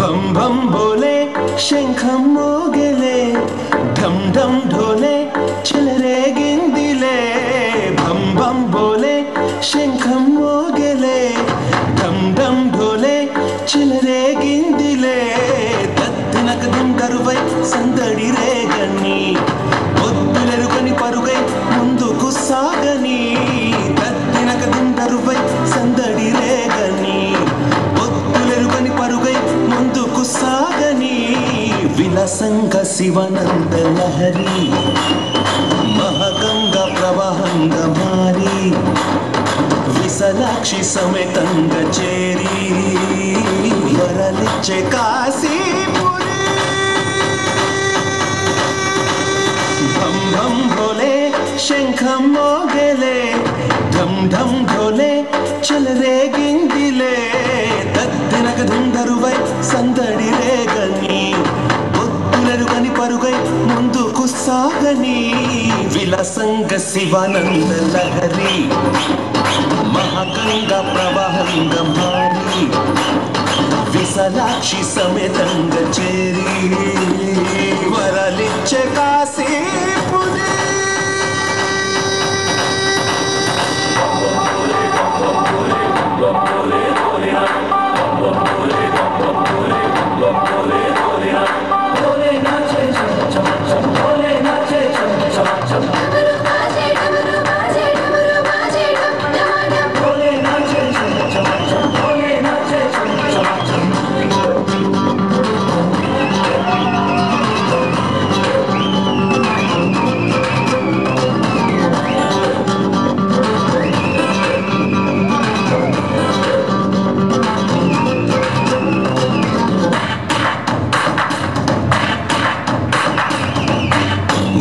भम भम बोले शंखम मोगले ढम ढम ढोले चल रे गिंदिले भम भम बोले शंखम मोगले ढम ढम ढोले चल रे गिंदिले तत्तिनक दिम दरुवै संदड़ी रे गनी ఒత్తులెరుగని పరుగై ముందుకు సాగని తత్తినక దిం దరువై సందడి రే గని ఒత్తులెరుగని పరుగై ముందుకు సాగని విలసంగ శివనంద లహరి మహగంగ ప్రవాహంగ మారి విశాలాక్షి సమేతంగ చేరి వరలిచ్చే కాశీపురి భం భం భోలే శంఖం మోగలే ఢం ఢం ఢోలే చల రే గిందిలే తద్దినక ధుందరువై సందడి రే గని ఒత్తులెరుగని పరుగై ముందుకు సాగని విలసంగ శివానంద లహరి మహాగంగ ప్రవాహంగ మారి విశాలాక్షి సమేతంగ చేరి వరలిచ్చే కాశీపురి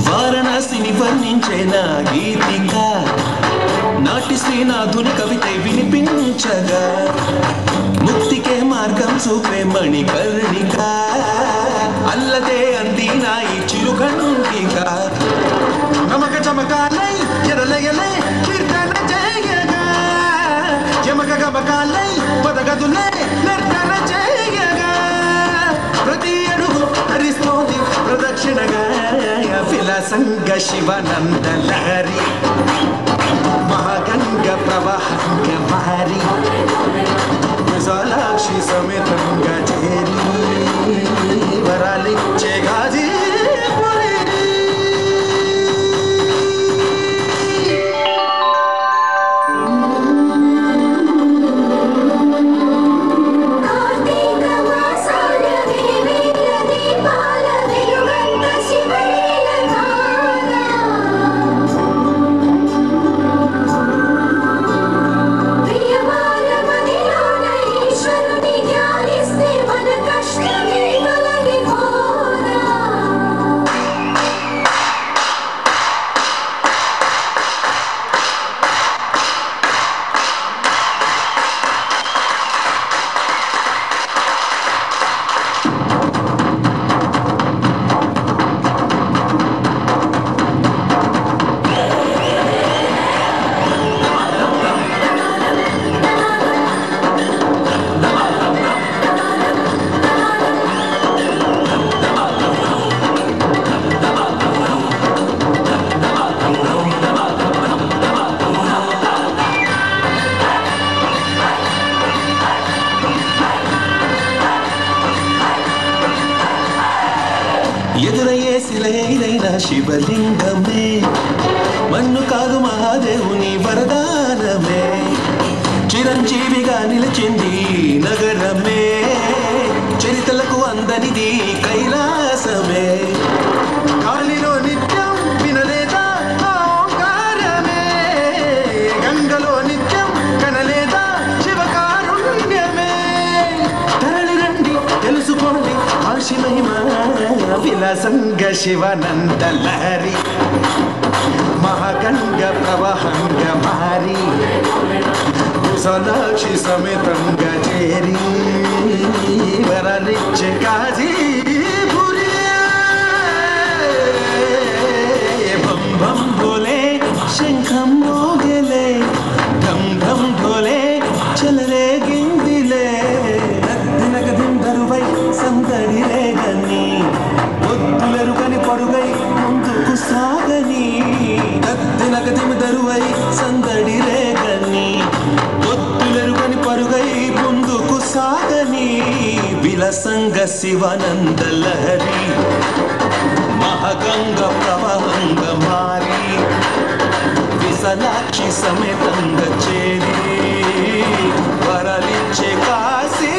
వారణాసిని వర్ణించేనా గీతిక నాటి శ్రీనాథుని కవితే వినిపించగా ముక్తికే మార్గం చూపే మణికర్ణిక అల్లదే అందినా ఈ చిరుగంగిక నమక చమకాలై ఎరలయలే కీర్తన చేయగా యమక గమకాలై పదగదులే నర్తన చేయగా ప్రతి అడుగు హరిస్తోంది ప్రదక్షిణగా విలసంగ శివానంద లహరి మహాగంగ ప్రవాహంగ మారి విశాలాక్షి సమేతంగా చేరి వరాలిచ్చే గాజీపురి ఎదురయ్యే శిలైన శివలింగమే మన్ను కాదు మహాదేవుని వరదానమే చిరంజీవిగా నిలిచింది నగరమే చరితలకు అందనిది కైలాసమే గాలిలో నిత్యం వినలేదా ఓంకారమే గంగలో నిత్యం కనలేదా శివకారుణ్యమే తరలి రండి తెలుసుకోండి కాశీ మహిమ విలసంగ శివానంద లహరి మహాగంగ ప్రవాహంగ మారి విశాలాక్షి సమేతంగా చేరి వరలిచ్చే కాశీపురి భం భం భోలే శంఖం మోగలే ఢం ఢం ఢోలే చల రే గిందిలే దినక దిం దరువై విలసంగ శివనంద లహరి మహగంగ ప్రవహంగ మారి విశాలాక్షి సమేతంగ చేరి వరలించే కాశీ